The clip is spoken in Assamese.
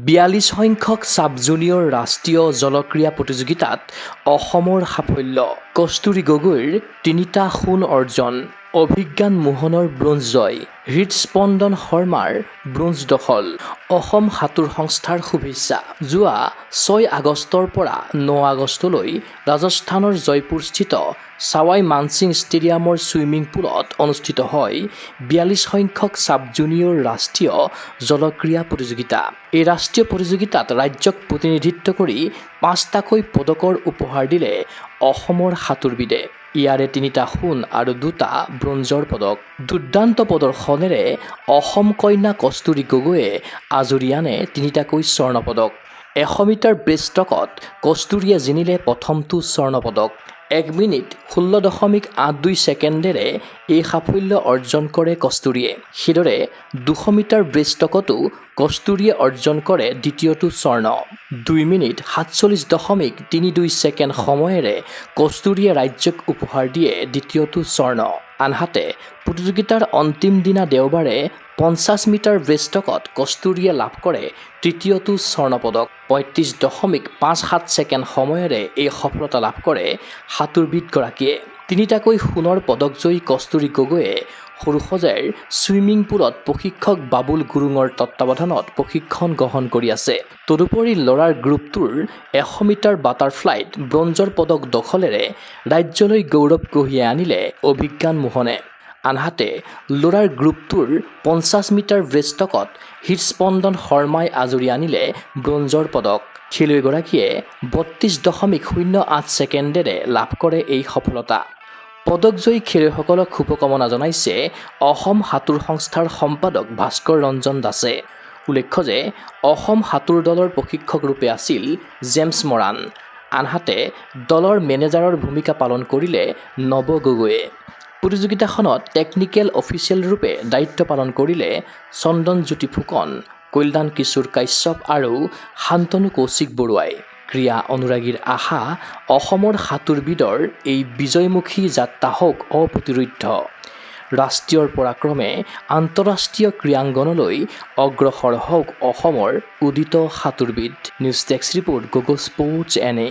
৪২ সংখ্যক ছাব জুনিয়ৰ ৰাষ্ট্ৰীয় জলক্ৰীড়া প্ৰতিযোগিতাত অসমৰ সাফল্য। কস্তুৰী গগৈৰ ৩টা সোণ অৰ্জন, অভিজ্ঞান মোহনৰ ব্ৰোঞ্জ জয়, হৃদস্পন্দন শৰ্মাৰ ব্ৰোঞ্জ দখল। অসম সাঁতোৰ সংস্থাৰ শুভেচ্ছা। যোৱা ৬ আগষ্টৰ পৰা ৯ আগষ্টলৈ ৰাজস্থানৰ জয়পুৰস্থিত ছাৱাই মানসিং ষ্টেডিয়ামৰ ছুইমিং পুলত অনুষ্ঠিত হয় ৪২ সংখ্যক ছাব জুনিয়ৰ ৰাষ্ট্ৰীয় জলক্ৰীড়া প্ৰতিযোগিতা। এই ৰাষ্ট্ৰীয় প্ৰতিযোগিতাত ৰাজ্যক প্ৰতিনিধিত্ব কৰি ৫টাকৈ পদকৰ উপহাৰ দিলে অসমৰ সাঁতোৰবিদে। ইয়াৰে ৩টা সোণ আৰু 2টা ব্ৰঞ্জৰ পদক। দুৰ্দান্ত প্ৰদৰ্শনেৰে অসম কন্যা কস্তুৰী গগৈয়ে আজৰি আনে ৩টাকৈ স্বৰ্ণ পদক। ১০০ মিটাৰ ব্ৰেষ্টষ্ট্ৰকত কস্তুৰীয়ে জিনিলে প্ৰথমটো স্বৰ্ণ পদক। ১ মিনিট ১৬.৮২ ছেকেণ্ডেৰে এই সাফল্য অৰ্জন কৰে কস্তুৰীয়ে। সেইদৰে ২০০ মিটাৰ ব্ৰেষ্টষ্ট্ৰকতো কস্তুৰীয়ে অৰ্জন কৰে দ্বিতীয়টো স্বৰ্ণ। ২ মিনিট ৪৭.৩২ ছেকেণ্ড সময়েৰে কস্তুৰীয়ে ৰাজ্যক উপহাৰ দিয়ে দ্বিতীয়টো স্বৰ্ণ। আনহাতে প্ৰতিযোগিতাৰ অন্তিম দিনা দেওবাৰে ৫০ মিটাৰ ব্ৰেষ্টষ্ট্ৰকত কস্তুৰীয়ে লাভ কৰে তৃতীয়টো স্বৰ্ণ পদক। ৩৫.৫৭ ছেকেণ্ড সময়েৰে এই সফলতা লাভ কৰে সাঁতোৰবিদগৰাকীয়ে। ৩টাকৈ সোণৰ পদকজয়ী কস্তুৰী গগৈয়ে সৰুসজাইৰ ছুইমিং পুলত প্ৰশিক্ষক বাবুল গুৰুঙৰ তত্বাৱধানত প্ৰশিক্ষণ গ্ৰহণ কৰি আছে। তদুপৰি ল'ৰাৰ গ্ৰুপটোৰ ১০০ মিটাৰ বাটাৰফ্লাইত ব্ৰঞ্জৰ পদক দখলেৰে ৰাজ্যলৈ গৌৰৱ কঢ়িয়াই আনিলে অভিজ্ঞান মোহনে। আনহাতে ল'ৰাৰ গ্ৰুপটোৰ ৫০ মিটাৰ ব্ৰেষ্টষ্ট্ৰকত হৃদস্পন্দন শৰ্মাই আজৰি আনিলে ব্ৰঞ্জৰ পদক। খেলুৱৈগৰাকীয়ে ৩২.০৮ ছেকেণ্ডেৰে লাভ কৰে এই সফলতা। পদকজয়ী খেলুৱৈসকলক শুভকামনা জনাইছে অসম সাঁতোৰ সংস্থাৰ সম্পাদক ভাস্কৰ ৰঞ্জন দাসে। উল্লেখ্য যে অসম সাঁতোৰ দলৰ প্ৰশিক্ষক ৰূপে আছিল জেমছ মৰাণ। আনহাতে দলৰ মেনেজাৰৰ ভূমিকা পালন কৰিলে নৱ গগৈয়ে। প্ৰতিযোগিতাখনত টেকনিকেল অফিচিয়েল ৰূপে দায়িত্ব পালন কৰিলে চন্দনজ্যোতি ফুকন, কল্যাণ কিশোৰ কাশ্যপ আৰু শান্তনু কৌশিক বৰুৱাই। ক্ৰীড়া অনুৰাগীৰ আশা অসমৰ সাঁতোৰবিদৰ এই বিজয়মুখী যাত্ৰা হওক অপ্ৰতিৰোধ্য। ৰাষ্ট্ৰীয়ৰ পৰা ক্ৰমে আন্তঃৰাষ্ট্ৰীয় ক্ৰীড়াংগনলৈ অগ্ৰসৰ হওক অসমৰ উদিত সাঁতোৰবিদ। News desk report Gogoi sports NA।